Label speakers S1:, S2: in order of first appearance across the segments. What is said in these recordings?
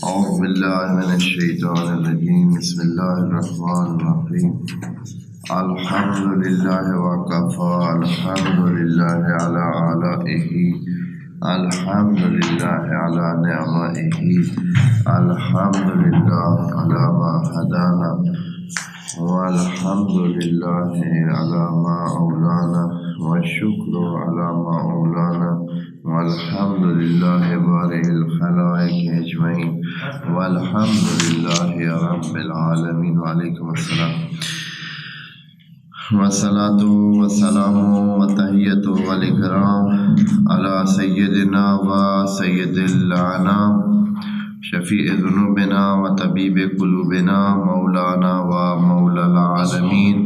S1: أعوذ بالله من الشيطان الرجيم بسم الله الرحمن الرحيم الحمد لله وكفى الحمد لله على آلائه الحمد لله على نعمائه الحمد لله على ما هدانا والحمد لله على ما أولانا والشكر على ما أولانا والحمد لله بارئ الخلائق أجمعين والحمد لله رب العالمين وعليكم السلام والصلاة والسلام والتحية والإكرام على سيدنا وسيد الأنام شفيع ذنوبنا وطبيب قلوبنا مولانا ومولى العالمين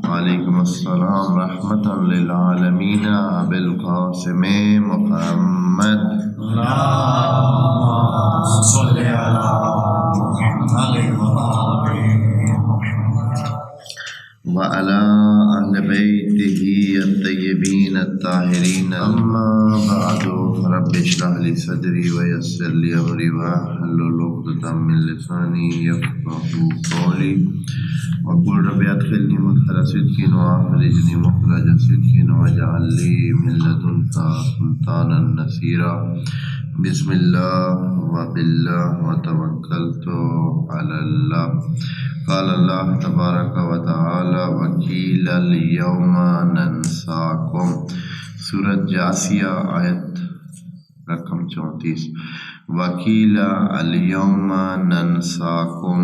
S1: وعليكم السلام رحمة للعالمين أبي القاسم محمد
S2: اللهم صل على محمد
S1: وعلى أهل بيته الطيبين الطاهرين أما بعد رب اشرح لي صدري ويسر لي أمري واحلل عقدة من لساني يفقهوا قولي وقل رب ادخلني مدخل صدق واخرجني مخرج صدق واجعل لي من لدنك سلطانا نصيرا بسم الله وبالله وتوكلت على الله قال الله تبارک و تعالی وکیل اليوم ننساکم سورۃ جاثیہ آیت رقم 34 وکیل اليوم ننساکم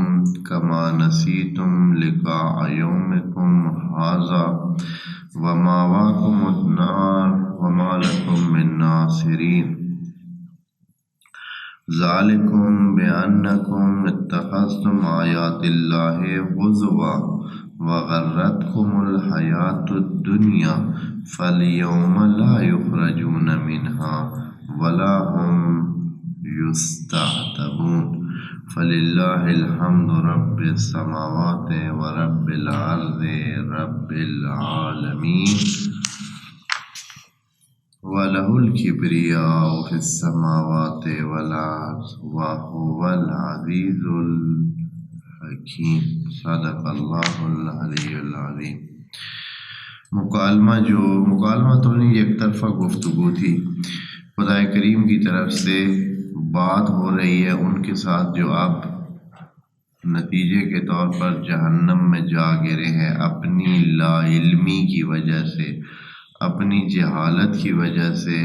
S1: کما نسیتم لقاء یومکم ھذا ومأواکم النار وما لکم من ناصرین ذالکم بأنکم اتخذتم آیات اللہ ہزوا وغرتکم الحیاۃ الدنیا فالیوم لا یخرجون منہا ولا هم یستعتبون فللہ الحمد رب السماوات ورب الارض رب العالمین وَلَهُ الْكِبْرِيَاءُ فِي السَّمَاوَاتِ وَالْأَرْضِ وَهُوَ الْعَزِيزُ الْحَكِيمُ صدق اللہ العلی العظیم۔ مکالمہ تو نہیں، ایک طرفہ گفتگو تھی، خدا کریم کی طرف سے بات ہو رہی ہے ان کے ساتھ جو اب نتیجے کے طور پر جہنم میں جا گرے ہیں اپنی لا علمی کی وجہ سے، اپنی جہالت کی وجہ سے،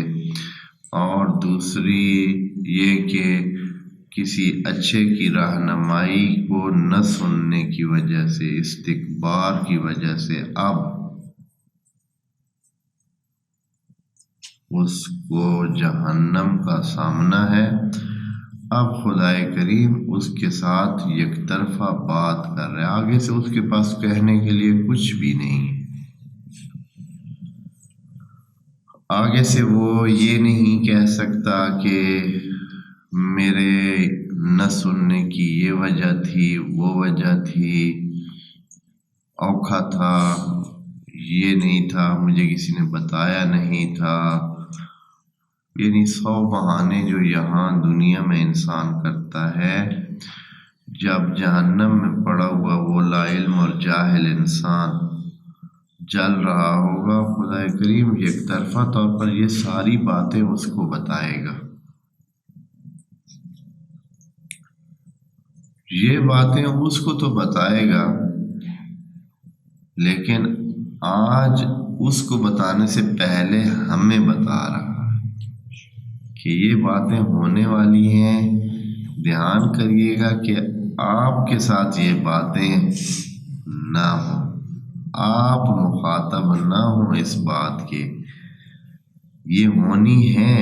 S1: اور دوسری یہ کہ کسی اچھے کی رہنمائی کو نہ سننے کی وجہ سے، استکبار کی وجہ سے اب اس کو جہنم کا سامنا ہے۔ اب خدا کریم اس کے ساتھ یک طرفہ بات کر رہے، آگے سے اس کے پاس کہنے کے لیے کچھ بھی نہیں ہے۔ آگے سے وہ یہ نہیں کہہ سکتا کہ میرے نہ سننے کی یہ وجہ تھی، وہ وجہ تھی، اوکھا تھا، یہ نہیں تھا، مجھے کسی نے بتایا نہیں تھا، یعنی 100 بہانے جو یہاں دنیا میں انسان کرتا ہے، جب جہنم میں پڑا ہوا وہ لا علم اور جاہل انسان جل رہا ہوگا، خدا کریم یک طرفہ طور پر یہ ساری باتیں اس کو بتائے گا۔ یہ باتیں اس کو تو بتائے گا، لیکن آج اس کو بتانے سے پہلے ہمیں بتا رہا ہے کہ یہ باتیں ہونے والی ہیں، دھیان کریے گا کہ آپ کے ساتھ یہ باتیں نہ ہوں، آپ مخاطب نہ ہوں اس بات کے۔ یہ ہونی ہے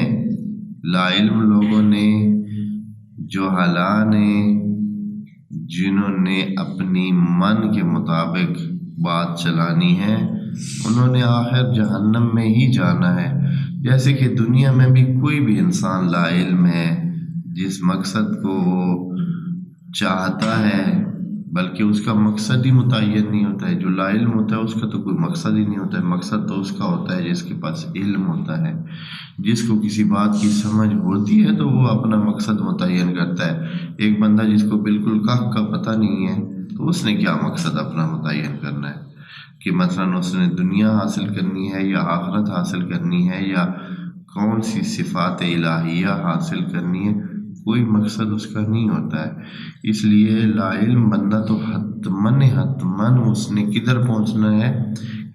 S1: لا علم لوگوں نے، جہلاء نے، جنہوں نے اپنی من کے مطابق بات چلانی ہے، انہوں نے آخر جہنم میں ہی جانا ہے۔ جیسے کہ دنیا میں بھی کوئی بھی انسان لا علم ہے، جس مقصد کو وہ چاہتا ہے بلکہ اس کا مقصد ہی متعین نہیں ہوتا ہے۔ جو لا علم ہوتا ہے اس کا تو کوئی مقصد ہی نہیں ہوتا ہے۔ مقصد تو اس کا ہوتا ہے جس کے پاس علم ہوتا ہے، جس کو کسی بات کی سمجھ ہوتی ہے تو وہ اپنا مقصد متعین کرتا ہے۔ ایک بندہ جس کو بالکل کا پتہ نہیں ہے تو اس نے کیا مقصد اپنا متعین کرنا ہے کہ مثلا اس نے دنیا حاصل کرنی ہے یا آخرت حاصل کرنی ہے یا کون سی صفات الہیہ حاصل کرنی ہے، کوئی مقصد اس کا نہیں ہوتا ہے۔ اس لیے لا علم بندہ تو حتماً اس نے کدھر پہنچنا ہے،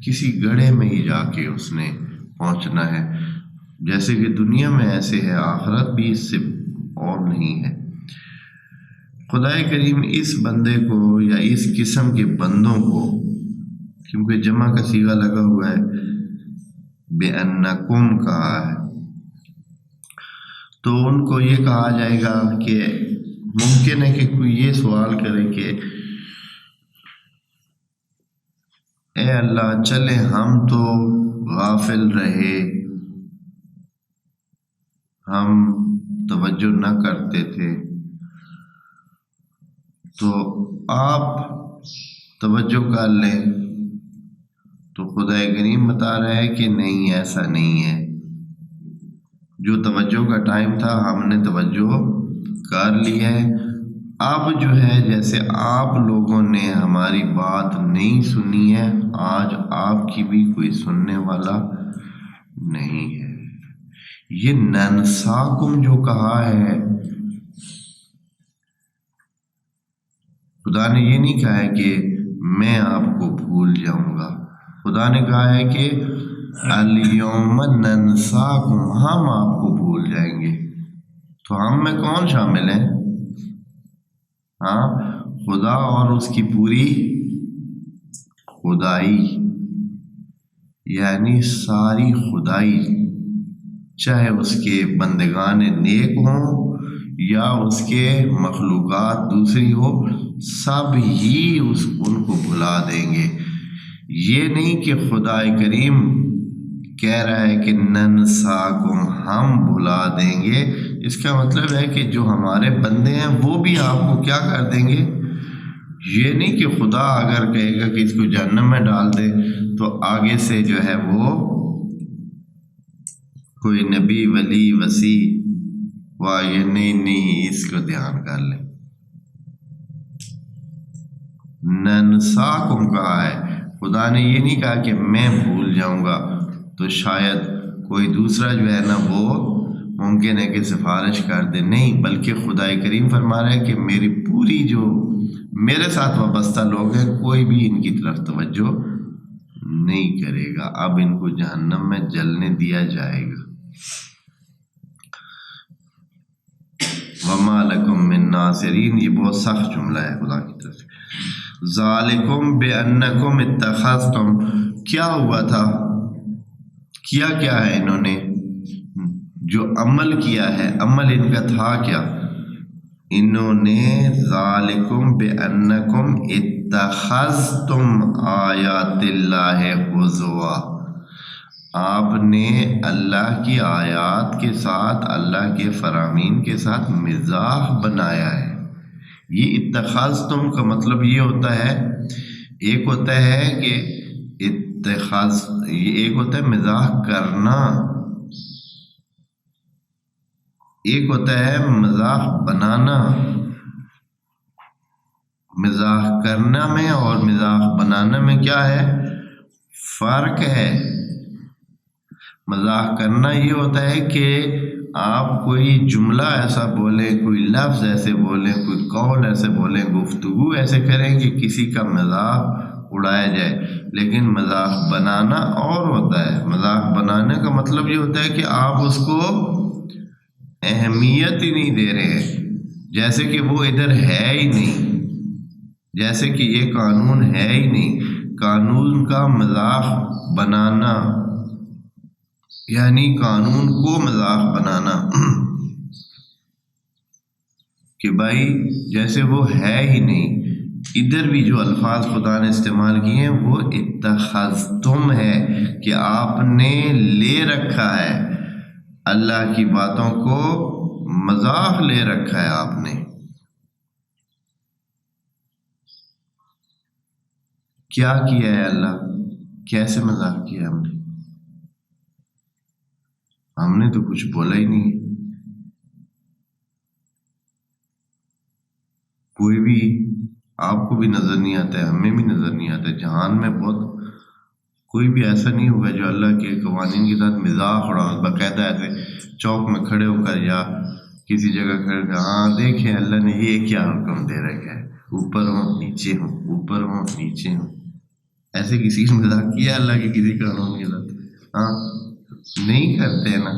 S1: کسی گڑھے میں ہی جا کے اس نے پہنچنا ہے۔ جیسے کہ دنیا میں ایسے ہے، آخرت بھی اس سے اور نہیں ہے۔ خدا کریم اس بندے کو یا اس قسم کے بندوں کو، کیونکہ جمع کا صیغہ لگا ہوا ہے، بِأَنَّكُمْ کہا ہے، تو ان کو یہ کہا جائے گا کہ ممکن ہے کہ کوئی یہ سوال کرے کہ اے اللہ چلے ہم تو غافل رہے، ہم توجہ نہ کرتے تھے، تو آپ توجہ کر لیں۔ تو خدا کریم بتا رہا ہے کہ نہیں، ایسا نہیں ہے۔ جو توجہ کا ٹائم تھا ہم نے توجہ کر لی ہے۔ اب جو ہے جیسے آپ لوگوں نے ہماری بات نہیں سنی ہے، آج آپ کی بھی کوئی سننے والا نہیں ہے۔ یہ ننساکم جو کہا ہے، خدا نے یہ نہیں کہا ہے کہ میں آپ کو بھول جاؤں گا۔ خدا نے کہا ہے کہ الیوم ننساکم، ہم آپ کو بھول جائیں گے۔ تو ہم میں کون شامل ہیں؟ خدا اور اس کی پوری خدائی، یعنی ساری خدائی، چاہے اس کے بندگان نیک ہوں یا اس کے مخلوقات دوسری ہو، سب ہی ان کو بھلا دیں گے۔ یہ نہیں کہ خدا کریم کہہ رہا ہے کہ ننساکم، ہم بھلا دیں گے۔ اس کا مطلب ہے کہ جو ہمارے بندے ہیں وہ بھی آپ کو کیا کر دیں گے۔ یہ نہیں کہ خدا اگر کہے گا کہ اس کو جہنم میں ڈال دے تو آگے سے جو ہے وہ کوئی نبی ولی وسیع یہ نہیں اس کو دھیان کر لیں۔ ننساکم کہا ہے، خدا نے یہ نہیں کہا کہ میں بھول جاؤں گا تو شاید کوئی دوسرا جو ہے نا وہ ممکن ہے کہ سفارش کر دے، نہیں، بلکہ خدا کریم فرما رہا ہے کہ میری پوری جو میرے ساتھ وابستہ لوگ ہیں کوئی بھی ان کی طرف توجہ نہیں کرے گا۔ اب ان کو جہنم میں جلنے دیا جائے گا۔ وَمَا لَكُم مِّن نَاصِرِينَ، یہ بہت سخت جملہ ہے خدا کی طرف سے۔ ذَالِكُمْ بِأَنَّكُمْ اتَّخَذْتُمْ، کیا ہوا تھا، کیا ہے انہوں نے، جو عمل کیا ہے، عمل ان کا تھا کیا، انہوں نے ذَالِكُمْ بِأَنَّكُمْ اتَّخَذْتُمْ آیات اللہ ہزوا، آپ نے اللہ کی آیات کے ساتھ، اللہ کے فرامین کے ساتھ مزاح بنایا ہے۔ یہ اتخاذتم کا مطلب یہ ہوتا ہے، ایک ہوتا ہے کہ ایک ہوتا ہے مزاح کرنا، ایک ہوتا ہے مزاح بنانا۔ مزاح کرنا میں اور مزاح بنانا میں کیا ہے، فرق ہے۔ مزاح کرنا یہ ہوتا ہے کہ آپ کوئی جملہ ایسا بولیں، کوئی لفظ ایسے بولیں، کوئی قول ایسے بولیں، گفتگو ایسے کریں کہ کسی کا مذاق اڑایا جائے۔ لیکن مزاح بنانا اور ہوتا ہے۔ مزاح بنانے کا مطلب یہ ہوتا ہے کہ آپ اس کو اہمیت ہی نہیں دے رہے ہیں، جیسے کہ وہ ادھر ہے ہی نہیں، جیسے کہ یہ قانون ہے ہی نہیں۔ قانون کا مزاح بنانا یعنی قانون کو مذاق بنانا کہ بھائی جیسے وہ ہے ہی نہیں۔ ادھر بھی جو الفاظ خدا نے استعمال کیے ہیں وہ اتخذتم ہے کہ آپ نے لے رکھا ہے، اللہ کی باتوں کو مذاق لے رکھا ہے آپ نے۔ کیا کیا ہے اللہ، کیسے مذاق کیا ہم نے تو کچھ بولا ہی نہیں. کوئی بھی آپ کو بھی نظر نہیں آتا ہے، ہمیں بھی نظر نہیں آتا ہے. جہان میں بہت کوئی بھی ایسا نہیں ہوگا جو اللہ کے قوانین کے ساتھ مذاق اڑا. باقاعدہ ایسے چوک میں کھڑے ہو کر یا کسی جگہ کھڑے کر ہاں دیکھیں اللہ نے یہ کیا حکم دے رکھا ہے، اوپر ہوں نیچے ہوں، اوپر ہوں نیچے ہوں. ایسے کسی نے مذاق کیا اللہ کے کسی قانون کے ساتھ؟ ہاں نہیں کرتے نا.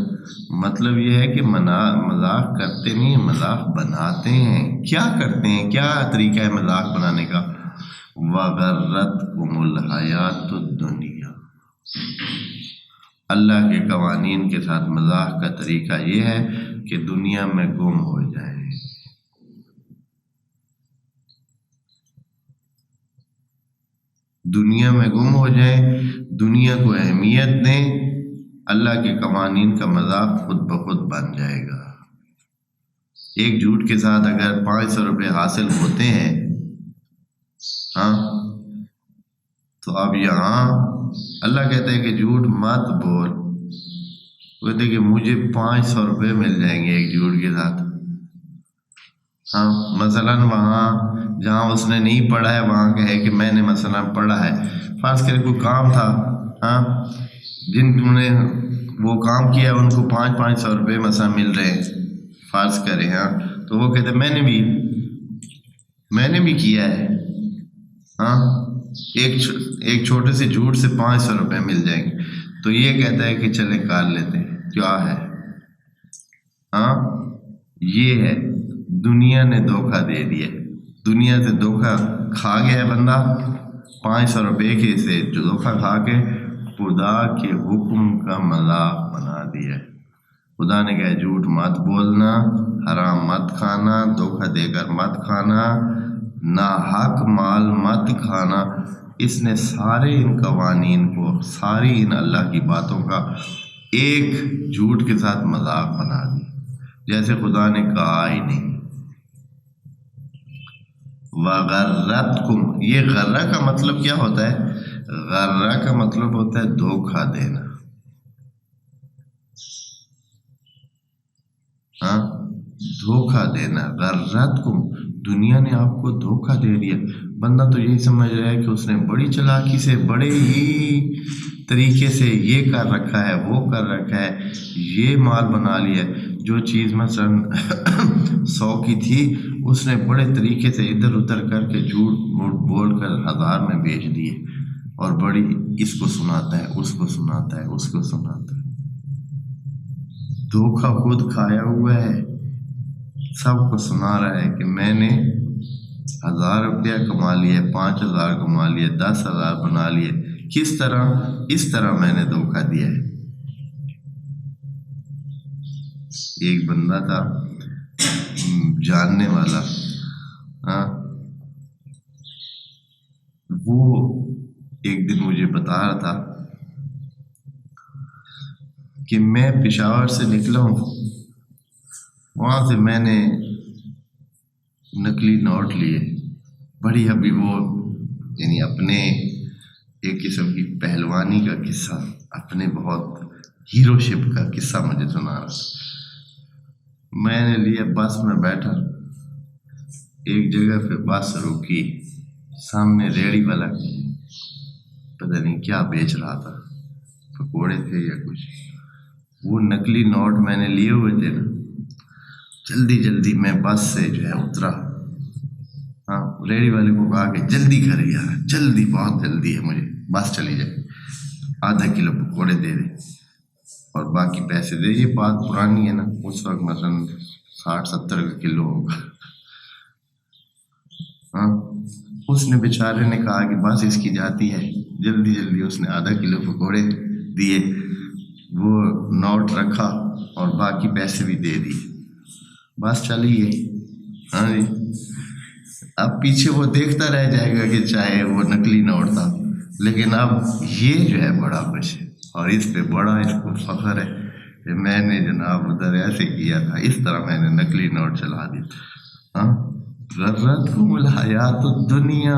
S1: مطلب یہ ہے کہ مذاق کرتے نہیں، مذاق بناتے ہیں. کیا کرتے ہیں، کیا طریقہ ہے مذاق بنانے کا؟ وَغَرَّتْكُمُ الْحَيَاةُ الدُّنْيَا. اللہ کے قوانین کے ساتھ مذاق کا طریقہ یہ ہے کہ دنیا میں گم ہو جائے. دنیا میں گم ہو جائیں، دنیا کو اہمیت دیں، اللہ کے قوانین کا مذاق خود بخود بن جائے گا. ایک جھوٹ کے ساتھ اگر 500 روپے حاصل ہوتے ہیں ہاں تو اب یہاں اللہ کہتا ہے کہ جھوٹ مت بول. کہتے ہیں کہ مجھے 500 روپے مل جائیں گے ایک جھوٹ کے ساتھ. ہاں مثلاً وہاں جہاں اس نے نہیں پڑھا ہے وہاں کہے کہ میں نے مثلاً پڑھا ہے. فرض کرے کوئی کام تھا، ہاں جن نے وہ کام کیا ان کو 500 روپے مثلا مل رہے ہیں فرض کرے. ہاں تو وہ کہتے میں نے بھی کیا ہے. ہاں ایک چھوٹے سے جھوٹ سے 500 روپے مل جائیں گے. تو یہ کہتا ہے کہ چلے کار لیتے ہیں. کیا ہے؟ ہاں یہ ہے دنیا نے دھوکہ دے دیا. دنیا سے دھوکہ کھا گیا ہے بندہ. 500 روپے کے سے جو دھوکہ کھا کے خدا کے حکم کا مذاق بنا دیا. خدا نے کہا جھوٹ مت بولنا، حرام مت کھانا، دھوکہ دے کر مت کھانا، ناحق مال مت کھانا. اس نے سارے ان قوانین کو، ساری ان اللہ کی باتوں کا ایک جھوٹ کے ساتھ مذاق بنا دیا، جیسے خدا نے کہا ہی نہیں. وَغَرَّتْكُمْ، یہ غرہ کا مطلب کیا ہوتا ہے؟ غرہ کا مطلب ہوتا ہے دھوکہ دینا. ہاں دھوکہ دینا. غرتکم، دنیا نے آپ کو دھوکہ دے دیا. بندہ تو یہی سمجھ رہا ہے کہ اس نے بڑی چلاکی سے، بڑے ہی طریقے سے یہ کر رکھا ہے، وہ کر رکھا ہے، یہ مال بنا لیا. جو چیز مثلا 100 کی تھی اس نے بڑے طریقے سے ادھر ادھر کر کے جھوٹ موٹ بول کر 1000 میں بیچ دیے. اور بڑی اس کو سناتا ہے، اس کو سناتا ہے، اس کو سناتا ہے. دھوکہ خود کھایا ہوا ہے، سب کو سنا رہا ہے کہ میں نے 1000 روپیہ کما لیے، 5000 کما لیے، 10,000 بنا لیے. کس طرح؟ اس طرح میں نے دھوکہ دیا ہے. ایک بندہ تھا جاننے والا، ہاں وہ ایک دن مجھے بتا رہا تھا کہ میں پشاور سے نکلا ہوں، وہاں سے میں نے نقلی نوٹ لیے. بڑی ابھی وہ یعنی اپنے ایک قسم کی پہلوانی کا قصہ، اپنے بہت ہیرو شپ کا قصہ مجھے سنا رہا تھا. میں نے لیا، بس میں بیٹھا، ایک جگہ پہ بس رکی، سامنے ریڑھی والا پتہ نہیں کیا بیچ رہا تھا، پکوڑے تھے یا کچھ. وہ نقلی نوٹ میں نے لیے ہوئے تھے نا، جلدی میں بس سے جو ہے اترا. ہاں ریڑھی والے کو کہا کہ جلدی کر یار، جلدی، بہت جلدی ہے مجھے، بس چلی جائے، ½ کلو پکوڑے دے دے اور باقی پیسے دے. یہ بات پرانی ہے نا، اس وقت مثلا 60-70 کا کلو ہوگا. ہاں اس نے بیچارے نے کہا کہ بس اس کی جاتی ہے، جلدی اس نے ½ کلو پکوڑے دیے، وہ نوٹ رکھا اور باقی پیسے بھی دے دیے، بس چلی گئی. ہاں جی اب پیچھے وہ دیکھتا رہ جائے گا کہ چاہے وہ نقلی نوٹ تھا، لیکن اب یہ جو ہے بڑا خوش ہے اور اس پہ بڑا اس کو فخر ہے کہ میں نے جناب ادھر ایسے کیا تھا، اس طرح میں نے نقلی نوٹ چلا دیا. ہاں غرتکم الحیات الدنیا،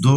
S1: 2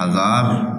S1: 1000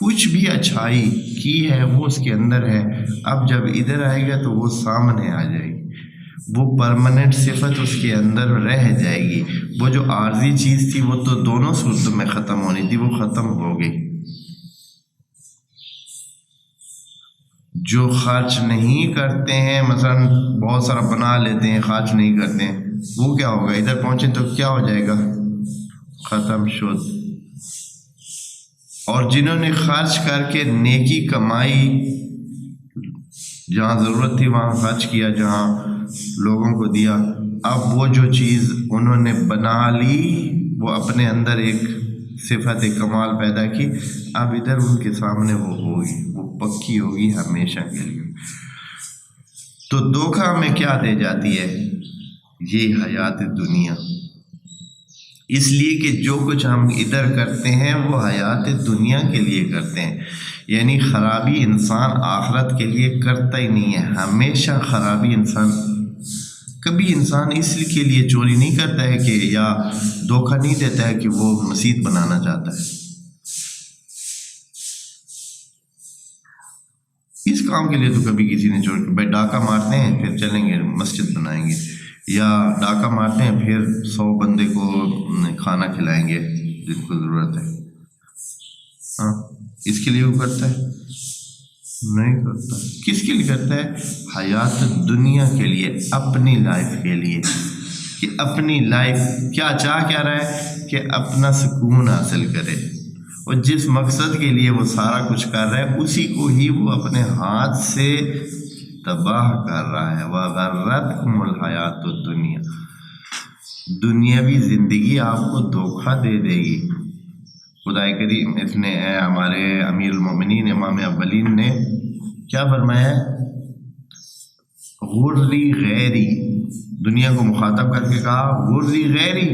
S1: کچھ بھی اچھائی کی ہے وہ اس کے اندر ہے، اب جب ادھر آئے گا تو وہ سامنے آ جائے گی، وہ پرماننٹ صفت اس کے اندر رہ جائے گی۔ وہ جو عارضی چیز تھی وہ تو دونوں صورتوں میں ختم ہونی تھی، وہ ختم ہو گئی۔ جو خرچ نہیں کرتے ہیں، مثلا بہت سارا بنا لیتے ہیں، خرچ نہیں کرتے ہیں، وہ کیا ہوگا؟ ادھر پہنچے تو کیا ہو جائے گا؟ ختم شد۔ اور جنہوں نے خرچ کر کے نیکی کمائی، جہاں ضرورت تھی وہاں خرچ کیا، جہاں لوگوں کو دیا، اب وہ جو چیز انہوں نے بنا لی وہ اپنے اندر ایک صفت کمال پیدا کی، اب ادھر ان کے سامنے وہ ہوگی، وہ پکی ہوگی ہمیشہ کے لیے۔ تو دھوکہ ہمیں کیا دے جاتی ہے؟ یہ حیات دنیا، اس لیے کہ جو کچھ ہم ادھر کرتے ہیں وہ حیات دنیا کے لیے کرتے ہیں، یعنی خرابی انسان آخرت کے لیے کرتا ہی نہیں ہے، ہمیشہ خرابی انسان، کبھی انسان اس کے لیے چوری نہیں کرتا ہے کہ یا دھوکہ نہیں دیتا ہے کہ وہ مسجد بنانا چاہتا ہے، اس کام کے لیے تو کبھی کسی نے چوری کی، بھائی ڈاکہ مارتے ہیں پھر چلیں گے مسجد بنائیں گے، یا ڈاکہ مارتے ہیں پھر 100 بندے کو کھانا کھلائیں گے جن کو ضرورت ہے، ہاں اس کے لیے وہ کرتا ہے؟ نہیں کرتا۔ کس کے لیے کرتا ہے؟ حیات دنیا کے لیے، اپنی لائف کے لیے، کہ اپنی لائف کیا چاہ کیا رہا ہے کہ اپنا سکون حاصل کرے، اور جس مقصد کے لیے وہ سارا کچھ کر رہا ہے اسی کو ہی وہ اپنے ہاتھ سے تباہ کر رہا ہے۔ وَغَرَّتْكُمُ الْحَيَاةُ الدُّنْيَا، دنیاوی زندگی آپ کو دھوکہ دے دے گی۔ خدا کریم اس نے ہمارے امیر المومنین امام اولین نے کیا فرمایا ہے؟ غری غیری، دنیا کو مخاطب کر کے کہا غری غیری،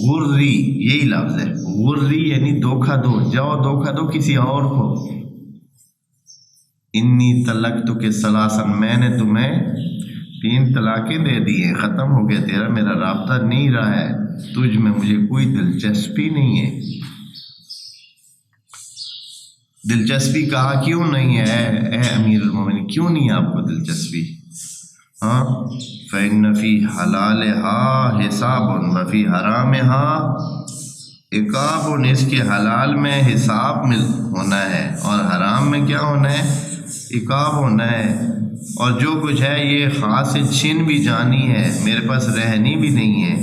S1: غری یہی لفظ ہے، غری یعنی دھوکہ دو، جاؤ دھوکہ دو کسی اور کو۔ انی طلقتک ثلاثا، میں نے تمہیں 3 طلاقیں دے دی ہیں، ختم ہو گیا تیرا میرا رابطہ نہیں رہا ہے، تجھ میں مجھے کوئی دلچسپی نہیں ہے۔ دلچسپی کہا کیوں نہیں ہے اے امیر المومنین، کیوں نہیں ہے آپ کو دلچسپی؟ ہاں فَإِنَّ فِي حَلَالِهَا حِسَابٌ وَفِي حَرَامِهَا عقاب، اس کے حلال میں حساب ہونا ہے اور حرام میں کیا ہونا ہے؟ عقاب ہونا ہے۔ اور جو کچھ ہے یہ خاص چھن بھی جانی ہے، میرے پاس رہنی بھی نہیں ہے،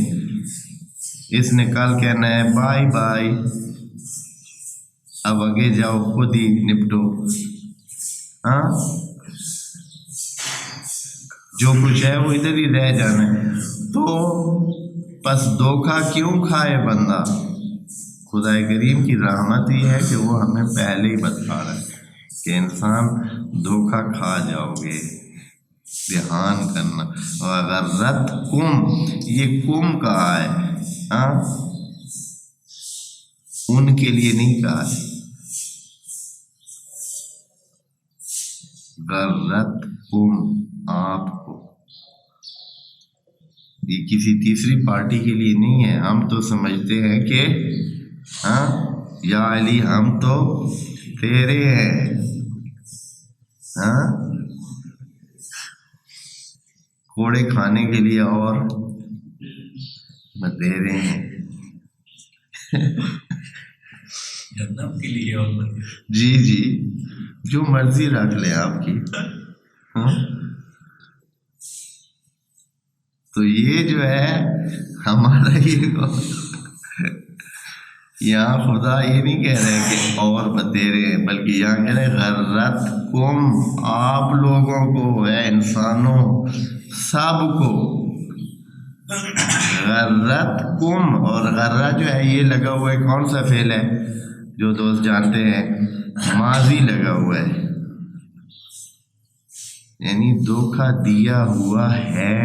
S1: اس نے کل کہنا ہے بائی بائی، اب آگے جاؤ خود ہی نپٹو، ہاں جو کچھ ہے وہ ادھر ہی رہ جانا ہے۔ تو بس دھوکہ کیوں کھائے بندہ؟ خدا کریم کی رحمت ہی ہے کہ وہ ہمیں پہلے ہی بتا رہا ہے کہ انسان دھوکہ کھا جاؤ گے، دھیان کرنا۔ وَغَرَّتْكُمْ، یہ کم کہا ہے، ہاں ان کے لیے نہیں کہا ہے، غرتکم آپ کو، یہ کسی تیسری پارٹی کے لیے نہیں ہے۔ ہم تو سمجھتے ہیں کہ ہاں یا علی ہم تو تیرے ہیں، ہاں کوڑے کھانے کے لیے اور تیرے ہیں
S2: جنت کے لیے اور
S1: جی جی جو مرضی رکھ لیں آپ کی، ہاں تو یہ جو ہے ہمارا یہاں خدا یہ نہیں کہہ رہے کہ اور بتیرے ہیں، بلکہ یہاں کہہ رہے غرتکم، آپ لوگوں کو ہے، انسانوں سب کو، غرتکم۔ اور غرہ جو ہے یہ لگا ہوا ہے، کون سا فعل ہے جو دوست جانتے ہیں؟ ماضی لگا ہوا ہے، یعنی دھوکہ دیا ہوا ہے،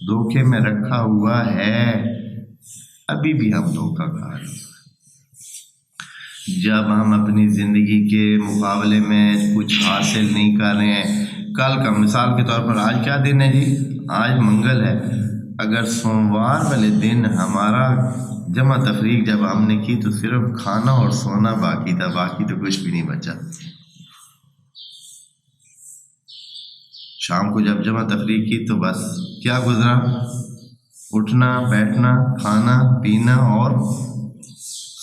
S1: دھوکے میں رکھا ہوا ہے، ابھی بھی ہم دھوکہ کھا رہے ہیں۔ جب ہم اپنی زندگی کے مقابلے میں کچھ حاصل نہیں کر رہے ہیں، کل کا مثال کے طور پر آج کیا دن ہے جی؟ آج منگل ہے، اگر سوموار والے دن ہمارا جمع تفریق جب ہم نے کی تو صرف کھانا اور سونا باقی تھا، باقی تو کچھ بھی نہیں بچا۔ شام کو جب جمع تفریق کی تو بس کیا گزرا؟ اٹھنا بیٹھنا، کھانا پینا اور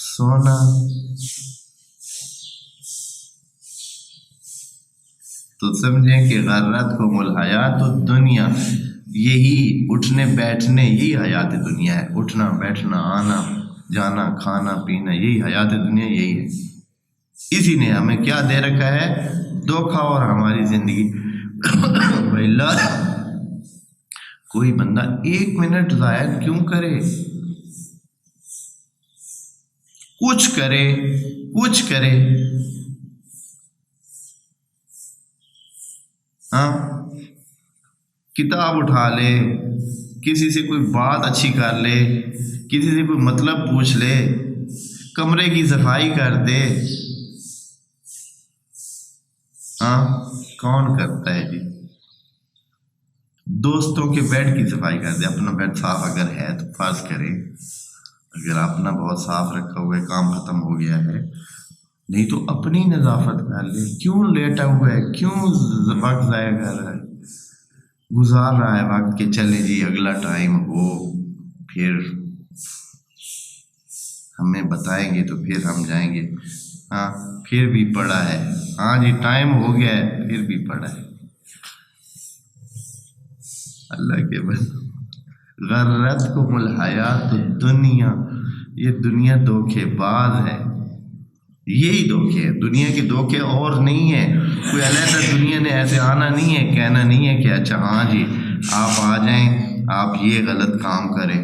S1: سونا۔ تو سمجھیں کہ غرتکم الحیات الدنیا، یہی اٹھنے بیٹھنے، یہی حیات دنیا ہے، اٹھنا بیٹھنا، آنا جانا، کھانا پینا، یہی حیات دنیا، یہی ہے۔ اسی نے ہمیں کیا دے رکھا ہے؟ دھوکھا اور ہماری زندگی۔ اللہ کوئی بندہ 1 منٹ ضائع کیوں کرے؟ کچھ کرے ہاں، کتاب اٹھا لے، کسی سے کوئی بات اچھی کر لے، کسی سے کوئی مطلب پوچھ لے، کمرے کی صفائی کر دے۔ ہاں، کون کرتا ہے جی؟ دوستوں کے بیڈ کی صفائی کر دے، اپنا بیڈ صاف اگر ہے تو فرض کرے، اگر اپنا بہت صاف رکھا ہوا ہے، کام ختم ہو گیا ہے، نہیں تو اپنی نظافت کر لے۔ کیوں لیٹا ہوا ہے؟ کیوں وقت ضائع کر رہا ہے؟ گزار رہا ہے وقت کہ چلے جی اگلا ٹائم ہو پھر ہمیں بتائیں گے تو پھر ہم جائیں گے۔ ہاں، پھر بھی پڑا ہے، ہاں جی ٹائم ہو گیا ہے، پھر بھی پڑا ہے۔ اللہ کے بندے، غرتکم الحیات الدنیا، یہ دنیا دھوکے باز ہے، یہی دھوکے ہے، دنیا کے دھوکے اور نہیں ہے۔ کوئی علیحدہ دنیا نے ایسے آنا نہیں ہے، کہنا نہیں ہے کہ اچھا ہاں جی آپ آ جائیں، آپ یہ غلط کام کریں،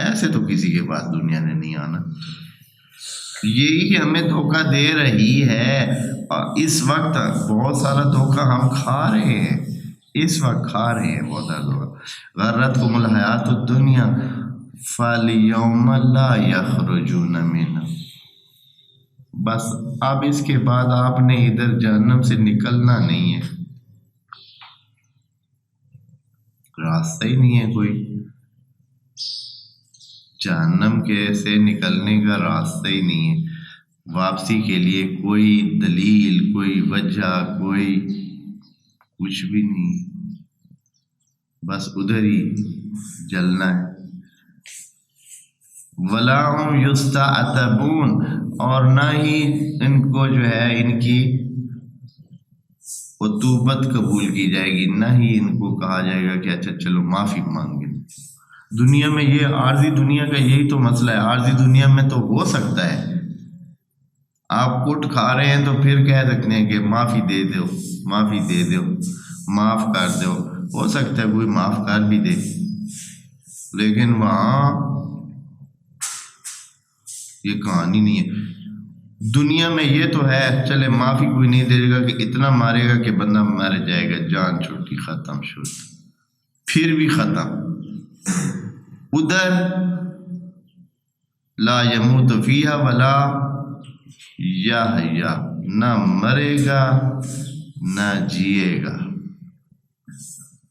S1: ایسے تو کسی کے پاس دنیا نے نہیں آنا۔ یہی ہمیں دھوکہ دے رہی ہے، اور اس وقت بہت سارا دھوکہ ہم کھا رہے ہیں، اس وقت کھا رہے ہیں بہت سارا دھوکہ۔ غرتکم الحیات الدنیا فالیوم لا یخرجون منہا، بس اب اس کے بعد آپ نے ادھر جہنم سے نکلنا نہیں ہے، راستہ ہی نہیں ہے کوئی، جہنم کے سے نکلنے کا راستہ ہی نہیں ہے، واپسی کے لیے کوئی دلیل، کوئی وجہ، کوئی کچھ بھی نہیں، بس ادھر ہی جلنا ہے۔ وَلَا هُمْ يُسْتَعْتَبُونَ، اور نہ ہی ان کو جو ہے ان کی عتوبت قبول کی جائے گی، نہ ہی ان کو کہا جائے گا کہ اچھا چلو معافی مانگے۔ دنیا میں یہ عارضی دنیا کا یہی تو مسئلہ ہے، عارضی دنیا میں تو ہو سکتا ہے آپ کٹ کھا رہے ہیں تو پھر کہہ سکتے ہیں کہ معافی دے دو، معافی دے دو، معاف کر دو، ہو سکتا ہے کوئی معاف کر بھی دے، لیکن وہاں یہ کہانی نہیں ہے۔ دنیا میں یہ تو ہے چلے معافی کوئی نہیں دے گا کہ اتنا مارے گا کہ بندہ مر جائے گا، جان چھوٹی، ختم شد، پھر بھی ختم۔ ادھر لا یموت فیہا ولا یحیا، نہ مرے گا نہ جیے گا،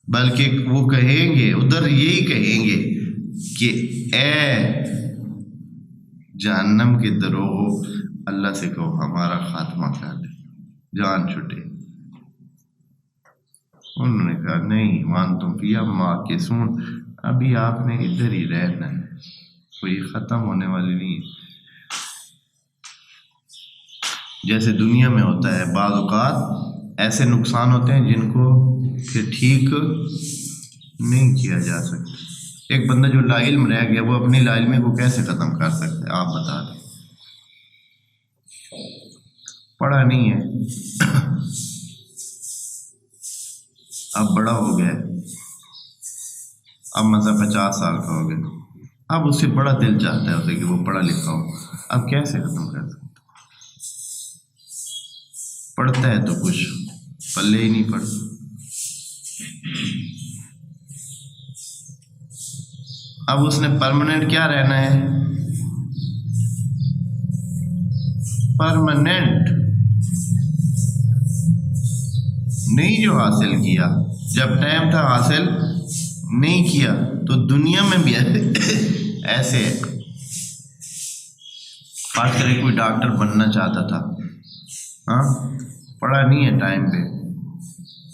S1: بلکہ وہ کہیں گے ادھر، یہی کہیں گے کہ اے جہنم کے دروغو، اللہ سے کہو ہمارا خاتمہ کر دے، جان چھٹے۔ انہوں نے کہا نہیں، وانتم فیہا ماکثون، ابھی آپ نے ادھر ہی رہنا ہے، کوئی ختم ہونے والی نہیں ہے۔ جیسے دنیا میں ہوتا ہے بعض اوقات ایسے نقصان ہوتے ہیں جن کو پھر ٹھیک نہیں کیا جا سکتا۔ ایک بندہ جو لا علم رہ گیا، وہ اپنی لا علمی کو کیسے ختم کر سکتا ہے؟ آپ بتا دیں، پڑھا نہیں ہے، اب بڑا ہو گیا ہے، اب مثلا 50 سال کا ہو گیا، اب اس سے بڑا دل چاہتا ہے اسے کہ وہ پڑھا لکھا ہو، اب کیسے ختم کر سکتا؟ پڑھتا ہے تو کچھ پلے ہی نہیں پڑتا۔ اب اس نے پرماننٹ کیا رہنا ہے؟ پرماننٹ نہیں جو حاصل کیا، جب ٹائم تھا حاصل نہیں کیا، تو دنیا میں بھی ایسے ہے بات کریں کوئی ڈاکٹر بننا چاہتا تھا، ہاں پڑھا نہیں ہے ٹائم پہ،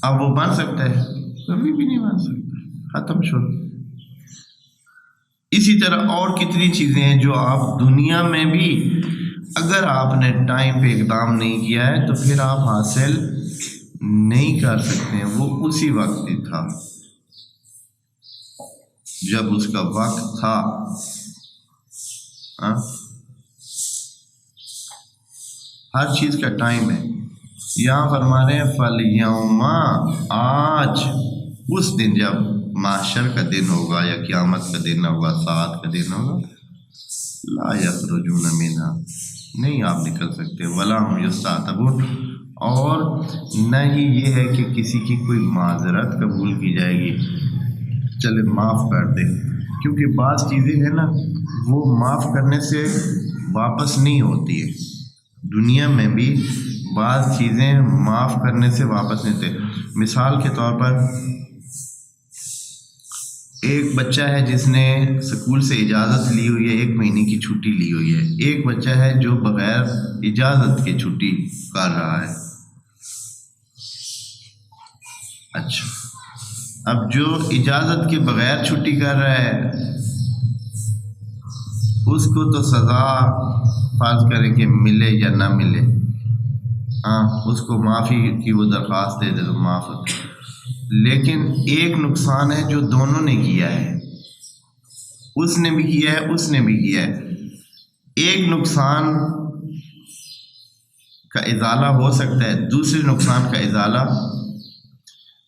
S1: اب وہ بن سکتا ہے؟ کبھی بھی نہیں بن سکتا، ختم شد۔ اسی طرح اور کتنی چیزیں ہیں جو آپ دنیا میں بھی اگر آپ نے ٹائم پہ اقدام نہیں کیا ہے تو پھر آپ حاصل نہیں کر سکتے ہیں۔ وہ اسی وقت ہی تھا جب اس کا وقت تھا، ہاں ہر چیز کا ٹائم ہے۔ یہاں فرما رہے ہیں فَالْيَوْمَ، آج، اس دن جب محشر کا دن ہوگا یا قیامت کا دن ہوگا، ساعت کا دن ہوگا، لا يخرجون منها، نہیں آپ نکل سکتے، ولا هم يستعتبون، اور نہ ہی یہ ہے کہ کسی کی کوئی معذرت قبول کی جائے گی، چلے معاف کر دے، کیونکہ بعض چیزیں ہیں نا وہ معاف کرنے سے واپس نہیں ہوتی ہے۔ دنیا میں بھی بعض چیزیں معاف کرنے سے واپس نہیں ہوتے۔ مثال کے طور پر ایک بچہ ہے جس نے اسکول سے اجازت لی ہوئی ہے، 1 مہینے کی چھٹی لی ہوئی ہے، ایک بچہ ہے جو بغیر اجازت کے چھٹی کر رہا ہے۔ اچھا، اب جو اجازت کے بغیر چھٹی کر رہا ہے اس کو تو سزا فرض کریں کہ ملے یا نہ ملے، ہاں اس کو معافی کی وہ درخواست دے دے تو معاف ہوتا ہے، لیکن ایک نقصان ہے جو دونوں نے کیا ہے، اس نے بھی کیا ہے اس نے بھی کیا ہے۔ ایک نقصان کا ازالہ ہو سکتا ہے، دوسرے نقصان کا ازالہ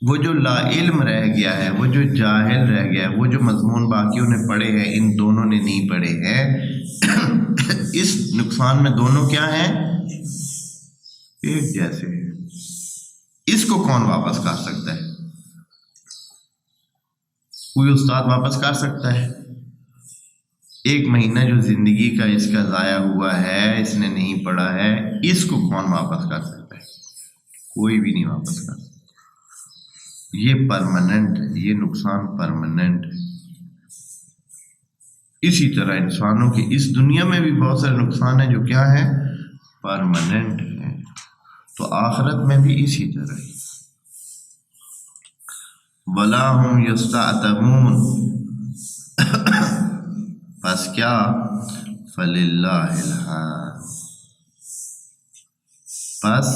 S1: وہ جو لا علم رہ گیا ہے، وہ جو جاہل رہ گیا ہے، وہ جو مضمون باقیوں نے پڑھے ہیں ان دونوں نے نہیں پڑھے ہیں، اس نقصان میں دونوں کیا ہیں؟ ایک جیسے ہیں۔ اس کو کون واپس کر سکتا ہے؟ کوئی استاد واپس کر سکتا ہے؟ 1 مہینہ جو زندگی کا اس کا ضائع ہوا ہے، اس نے نہیں پڑھا ہے، اس کو کون واپس کر سکتا ہے؟ کوئی بھی نہیں واپس کر سکتا۔ یہ پرماننٹ ہے، یہ نقصان پرماننٹ ہے۔ اسی طرح انسانوں کے اس دنیا میں بھی بہت سارے نقصان ہیں جو کیا ہیں؟ پرماننٹ ہیں، تو آخرت میں بھی اسی طرح ہی۔ وَلَا هُمْ يُسْتَعْتَبُونَ، بس کیا؟ فَلِلَّهِ الْحَمْدُ، بس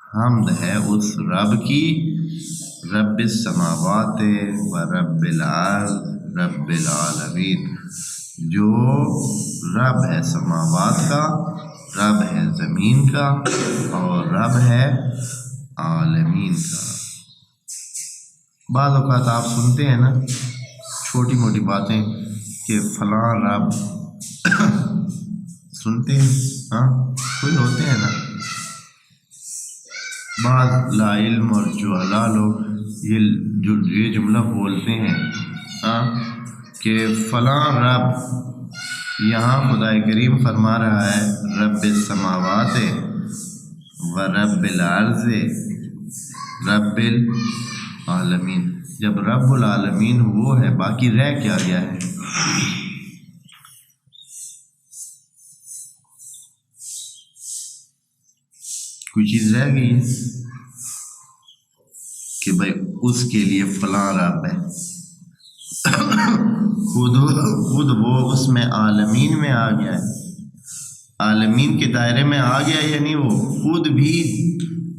S1: حمد ہے اس رب کی، رب السماوات و رب الارض رب العالمین، جو رب ہے سماوات کا، رب ہے زمین کا، اور رب ہے عالمین کا۔ بعض اوقات آپ سنتے ہیں نا چھوٹی موٹی باتیں کہ فلاں رب، سنتے ہیں، ہاں کوئی ہوتے ہیں نا بعض لا علم اور جہلا لوگ یہ جملہ بولتے ہیں، ہاں کہ فلاں رب، یہاں خدا کریم فرما رہا ہے رب السماوات و رب الارض رب العالمین، جب رب العالمین وہ ہے باقی رہ کیا گیا ہے؟ کوئی چیز رہ گئی ہے کہ بھائی اس کے لیے فلاں رب ہے؟ خود وہ اس میں عالمین میں آ گیا ہے، عالمین کے دائرے میں آ گیا، یعنی وہ خود بھی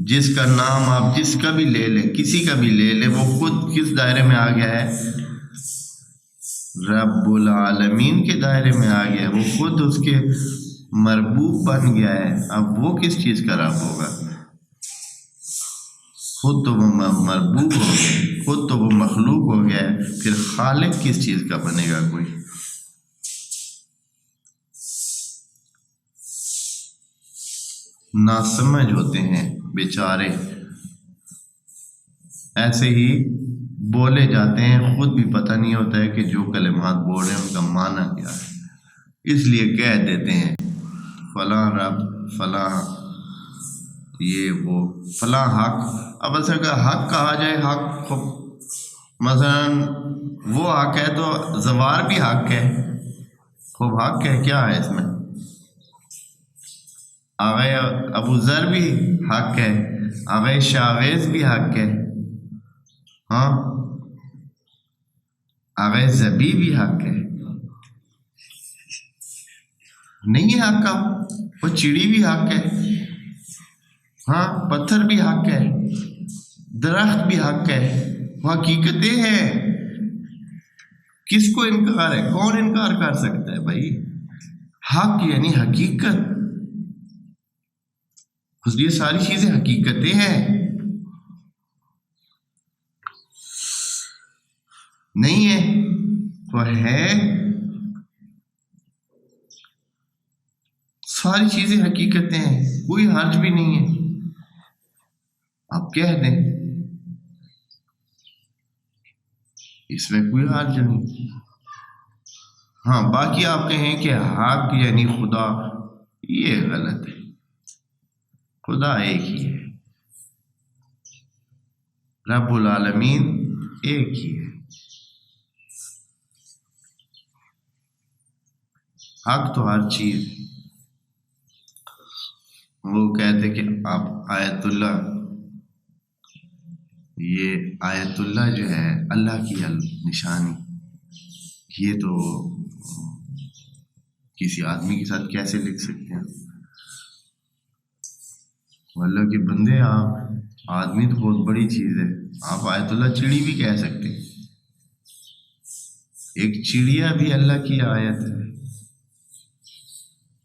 S1: جس کا نام آپ جس کا بھی لے لیں، کسی کا بھی لے لیں، وہ خود کس دائرے میں آ گیا ہے؟ رب العالمین کے دائرے میں آ گیا ہے، وہ خود اس کے مربوب بن گیا ہے۔ اب وہ کس چیز کا رب ہوگا؟ خود تو وہ مربوب ہو گیا، خود تو وہ مخلوق ہو گیا ہے، پھر خالق کس چیز کا بنے گا کوئی؟ ناسمجھ ہوتے ہیں بیچارے، ایسے ہی بولے جاتے ہیں، خود بھی پتہ نہیں ہوتا ہے کہ جو کلمات بول رہے ہیں ان کا معنی کیا ہے، اس لیے کہہ دیتے ہیں فلاں رب، فلاں یہ وہ، فلاں حق۔ اب ایسا کہ حق کہا جائے، حق مثلا وہ حق ہے تو زوار بھی حق ہے، خوب حق ہے، کیا ہے اس میں؟ آغا ابو ذر بھی حق ہے، آغا شاویز بھی حق ہے، ہاں آغا زبی بھی حق ہے، نہیں ہے حق کا؟ وہ چڑی بھی حق ہے، ہاں پتھر بھی حق ہے، درخت بھی حق ہے، وہ حقیقتیں ہیں، کس کو انکار ہے؟ کون انکار کر سکتا ہے بھائی؟ حق یعنی حقیقت، اس لیے ساری چیزیں حقیقتیں ہیں، نہیں ہے وہ ہے، ساری چیزیں حقیقتیں ہیں، کوئی حرج بھی نہیں ہے، آپ کہہ دیں اس میں کوئی حرج نہیں۔ ہاں باقی آپ کہیں کہ حق یعنی خدا، یہ غلط ہے، خدا ایک ہی ہے، رب العالمین ایک ہی ہے، حق تو ہر چیز ہے۔ وہ کہتے کہ آپ آیت اللہ، یہ آیت اللہ جو ہے اللہ کی نشانی، یہ تو کسی آدمی کے ساتھ کیسے لکھ سکتے ہیں؟ اللہ کے بندے، آپ آدمی تو بہت بڑی چیز ہے، آپ آیت اللہ چڑی بھی کہہ سکتے ہیں، ایک چڑیا بھی اللہ کی آیت ہے،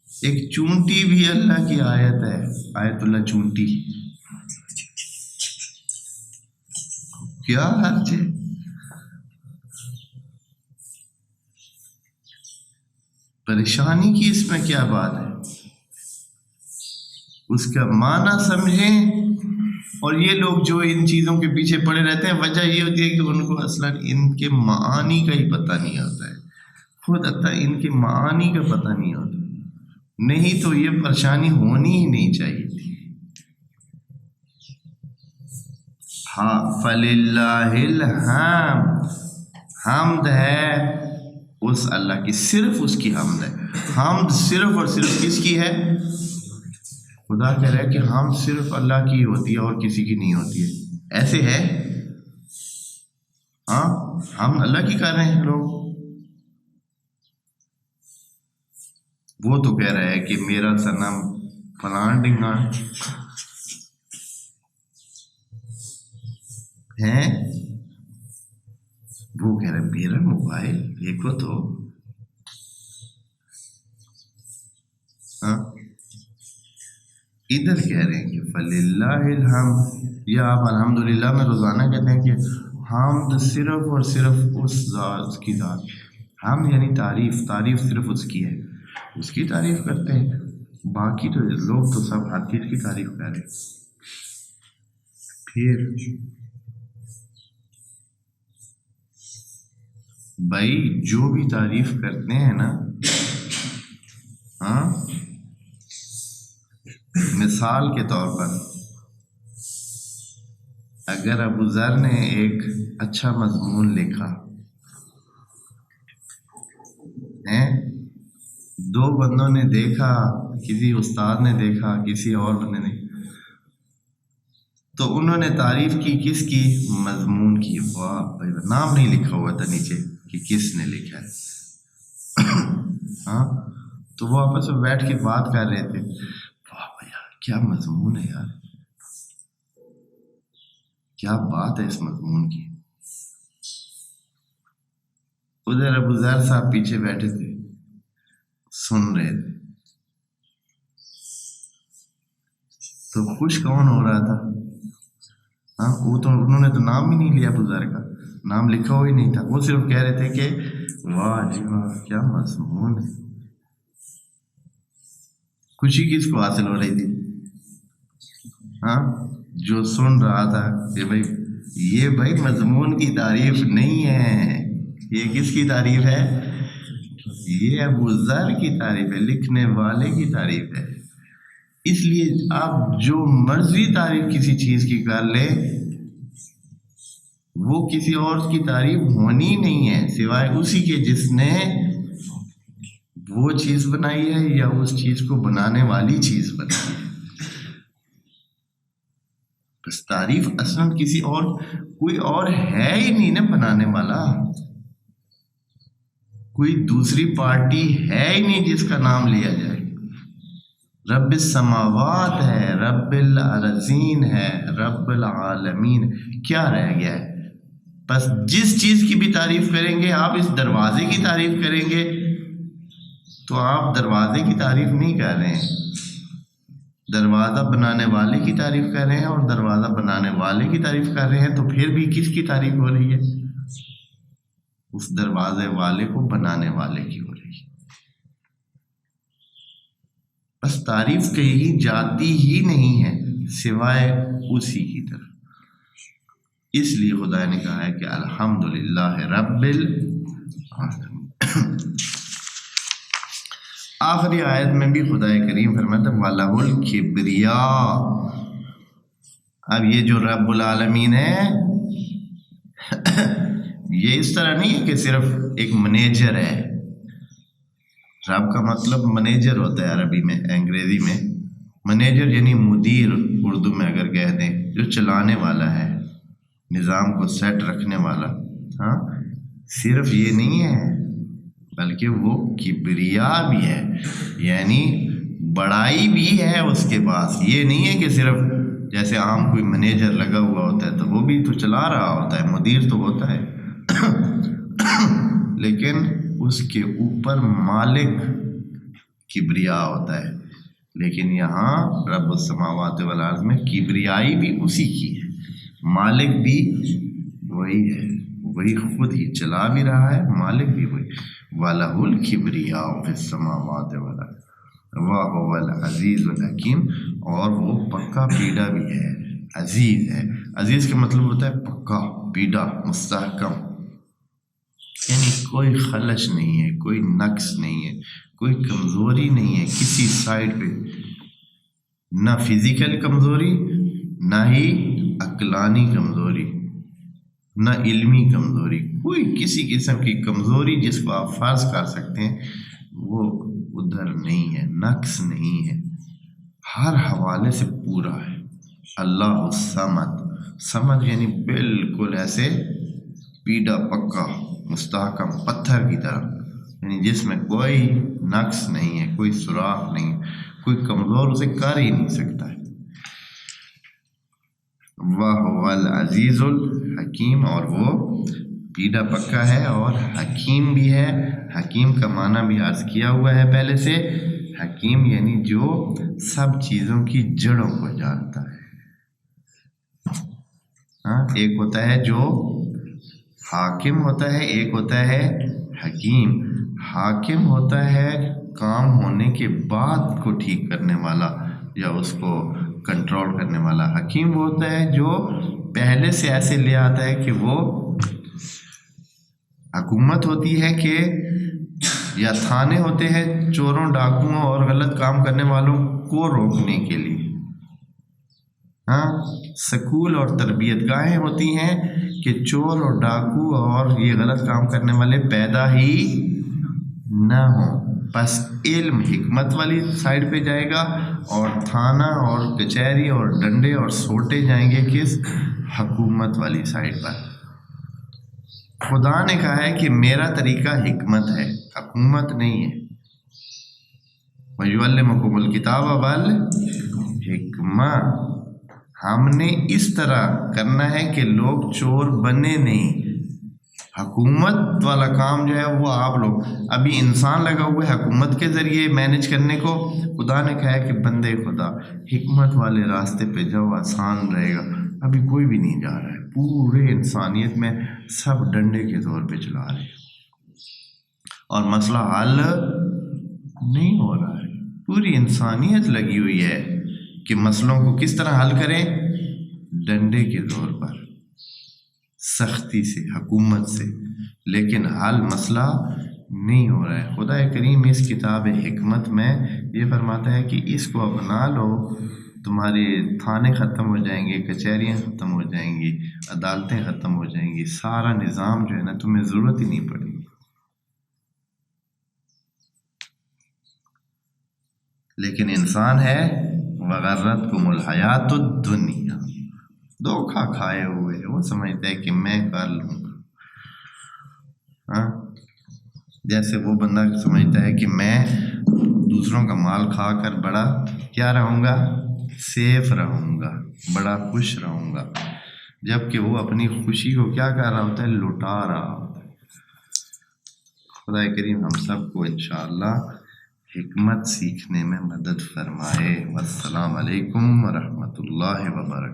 S1: ایک چونٹی بھی اللہ کی آیت ہے، آیت اللہ چونٹی، کیا حرج ہے؟ پریشانی کی اس میں کیا بات ہے؟ اس کا معنی سمجھیں۔ اور یہ لوگ جو ان چیزوں کے پیچھے پڑے رہتے ہیں، وجہ یہ ہوتی ہے کہ ان کو اصلاً ان کے معانی کا ہی پتہ نہیں ہوتا ہے، خود ان کے معانی کا پتہ نہیں ہوتا، نہیں تو یہ پریشانی ہونی ہی نہیں چاہیے تھی۔ ہاں فللہ الحمد، حمد ہے اس اللہ کی، صرف اس کی حمد ہے، حمد صرف اور صرف کس کی ہے؟ خدا کہہ رہا ہے کہ حمد صرف اللہ کی ہوتی ہے اور کسی کی نہیں ہوتی ہے، ایسے ہے؟ ہاں ہم اللہ کی کر رہے ہیں لوگ، وہ تو کہہ رہا ہے کہ میرا صنم فلان ڈنگان ہے، وہ کہہ رہا ہے میرا موبائل دیکھو تو، ہاں ادھر کہہ رہے ہیں کہ فللہ الحمد، یا آپ الحمدللہ میں روزانہ کہتے ہیں کہ حمد صرف اور صرف اس ذات کی ذات، حمد یعنی تعریف، تعریف صرف اس کی ہے، اس کی تعریف کرتے ہیں، باقی تو لوگ تو سب ہر چیز کی تعریف کر رہے ہیں۔ پھر بھائی جو بھی تعریف کرتے ہیں نا، ہاں مثال کے طور پر اگر ابو ذر نے ایک اچھا مضمون لکھا ہے، دو بندوں نے دیکھا، کسی استاد نے دیکھا، کسی اور بندے نے، تو انہوں نے تعریف کی کس کی؟ مضمون کی، واہ بھائی، نام نہیں لکھا ہوا تھا نیچے کہ کس نے لکھا ہے، ہاں تو وہ آپس میں بیٹھ کے بات کر رہے تھے، واہ بھائی کیا مضمون ہے یار، کیا بات ہے اس مضمون کی۔ ادھر ابو ذر صاحب پیچھے بیٹھے تھے، سن رہے تھے، تو خوش کون ہو رہا تھا؟ ہاں وہ تو انہوں نے تو نام ہی نہیں لیا، ابو ذر کا نام لکھا ہوا ہی نہیں تھا، وہ صرف کہہ رہے تھے کہ واہ جی واہ کیا مضمون ہے۔ خوشی کس کو حاصل ہو رہی تھی؟ ہاں جو سن رہا تھا کہ بھائی یہ بھائی مضمون کی تعریف نہیں ہے، یہ کس کی تعریف ہے؟ یہ ابو ذر کی تعریف ہے، لکھنے والے کی تعریف ہے۔ اس لیے آپ جو مرضی تعریف کسی چیز کی کر لیں، وہ کسی اور کی تعریف ہونی نہیں ہے سوائے اسی کے جس نے وہ چیز بنائی ہے یا اس چیز کو بنانے والی چیز بنائی ہے. بس تعریف اصلا کسی اور کوئی اور ہے ہی نہیں نا بنانے والا. کوئی دوسری پارٹی ہے ہی نہیں جس کا نام لیا جائے. رب السماوات ہے، رب الارضین ہے، رب العالمین. کیا رہ گیا ہے؟ بس جس چیز کی بھی تعریف کریں گے، آپ اس دروازے کی تعریف کریں گے تو آپ دروازے کی تعریف نہیں کر رہے ہیں، دروازہ بنانے والے کی تعریف کر رہے ہیں. اور دروازہ بنانے والے کی تعریف کر رہے ہیں تو پھر بھی کس کی تعریف ہو رہی ہے؟ اس دروازے والے کو بنانے والے کی ہو رہی ہے. بس تعریف کہیں جاتی ہی نہیں ہے سوائے اسی کی طرف. اس لیے خدا نے کہا ہے کہ الحمدللہ رب العالمین. آخری آیت میں بھی خدا کریم فرماتا ہے وَلَهُ الْكِبْرِيَاءُ. اب یہ جو رب العالمین ہے یہ اس طرح نہیں ہے کہ صرف ایک منیجر ہے. رب کا مطلب منیجر ہوتا ہے عربی میں، انگریزی میں منیجر یعنی مدیر، اردو میں اگر کہہ دیں جو چلانے والا ہے، نظام کو سیٹ رکھنے والا. ہاں، صرف یہ نہیں ہے بلکہ وہ کبریا بھی ہے، یعنی بڑائی بھی ہے اس کے پاس. یہ نہیں ہے کہ صرف جیسے عام کوئی منیجر لگا ہوا ہوتا ہے تو وہ بھی تو چلا رہا ہوتا ہے، مدیر تو ہوتا ہے لیکن اس کے اوپر مالک کبریا ہوتا ہے. لیکن یہاں رب السماوات والارض میں کبریائی بھی اسی کی ہے، مالک بھی وہی ہے، وہی خود ہی چلا بھی رہا ہے، مالک بھی وہی. وَلَهُ الْكِبْرِيَاءُ فِي السَّمَاوَاتِ وَالْأَرْضِ وَهُوَ الْعَزِيزُ الْحَكِيمُ. اور وہ پکا پیڈا بھی ہے، عزیز ہے. عزیز کا مطلب ہوتا ہے پکا پیڈا، مستحکم، یعنی کوئی خلش نہیں ہے، کوئی نقص نہیں ہے، کوئی کمزوری نہیں ہے کسی سائڈ پہ، نہ فزیکل کمزوری، نہ ہی عقلانی کمزوری، نہ علمی کمزوری. کوئی کسی قسم کی کمزوری جس کو آپ فرض کر سکتے ہیں وہ ادھر نہیں ہے، نقص نہیں ہے، ہر حوالے سے پورا ہے. اللہ الصمد، صمد یعنی بالکل ایسے پیڈا پکا مستحکم پتھر کی طرح، یعنی جس میں کوئی نقص نہیں ہے، کوئی سوراخ نہیں ہے، کوئی کمزور اسے کر ہی نہیں سکتا ہے. وَهُوَ الْعَزِيزُ الْحَكِيمُ. اور وہ پیڈا پکا ہے اور حکیم بھی ہے. حکیم کا معنی بھی عرض کیا ہوا ہے پہلے سے. حکیم یعنی جو سب چیزوں کی جڑوں کو جانتا ہے. ہاں، ایک ہوتا ہے جو حاکم ہوتا ہے، ایک ہوتا ہے حکیم. حاکم ہوتا ہے کام ہونے کے بعد کو ٹھیک کرنے والا یا اس کو کنٹرول کرنے والا. حکیم وہ ہوتا ہے جو پہلے سے ایسے لے آتا ہے کہ وہ حکومت ہوتی ہے کہ یا تھانے ہوتے ہیں چوروں ڈاکوؤں اور غلط کام کرنے والوں کو روکنے کے لیے. ہاں، سکول اور تربیت گاہیں ہوتی ہیں کہ چور اور ڈاکو اور یہ غلط کام کرنے والے پیدا ہی نہ ہوں. بس علم حکمت والی سائڈ پہ جائے گا اور تھانہ اور کچہری اور ڈنڈے اور سوٹے جائیں گے کس؟ حکومت والی سائڈ پر. خدا نے کہا ہے کہ میرا طریقہ حکمت ہے، حکومت نہیں ہے. وَيُعَلِّمُكُمُ الْكِتَابَ وَالْحِکْمَةَ. ہم نے اس طرح کرنا ہے کہ لوگ چور بنے نہیں. حکومت والا کام جو ہے وہ آپ لوگ، ابھی انسان لگا ہوا ہے حکومت کے ذریعے مینج کرنے کو. خدا نے کہا ہے کہ بندے خدا حکمت والے راستے پہ جاؤ، آسان رہے گا. ابھی کوئی بھی نہیں جا رہا ہے، پورے انسانیت میں سب ڈنڈے کے طور پہ چلا رہے ہیں اور مسئلہ حل نہیں ہو رہا ہے. پوری انسانیت لگی ہوئی ہے کہ مسئلوں کو کس طرح حل کریں؟ ڈنڈے کے طور پر، سختی سے، حکومت سے. لیکن حل مسئلہ نہیں ہو رہا ہے. خدا کریم اس کتاب حکمت میں یہ فرماتا ہے کہ اس کو اپنا لو، تمہارے تھانے ختم ہو جائیں گے، کچہریاں ختم ہو جائیں گی، عدالتیں ختم ہو جائیں گی، سارا نظام جو ہے نا تمہیں ضرورت ہی نہیں پڑے گی. لیکن انسان ہے وغرتکم الحیات الدنیا، دھوکا کھائے ہوئے، وہ سمجھتا ہے کہ میں کر لوں گا. ہاں، جیسے وہ بندہ سمجھتا ہے کہ میں دوسروں کا مال کھا کر بڑا کیا رہوں گا، سیف رہوں گا، بڑا خوش رہوں گا، جبکہ وہ اپنی خوشی کو کیا کر رہا ہوتا ہے، لٹا رہا ہوتا ہے. خدا کریم ہم سب کو انشاءاللہ حکمت سیکھنے میں مدد فرمائے. والسلام علیکم ورحمۃ اللہ وبرکاتہ.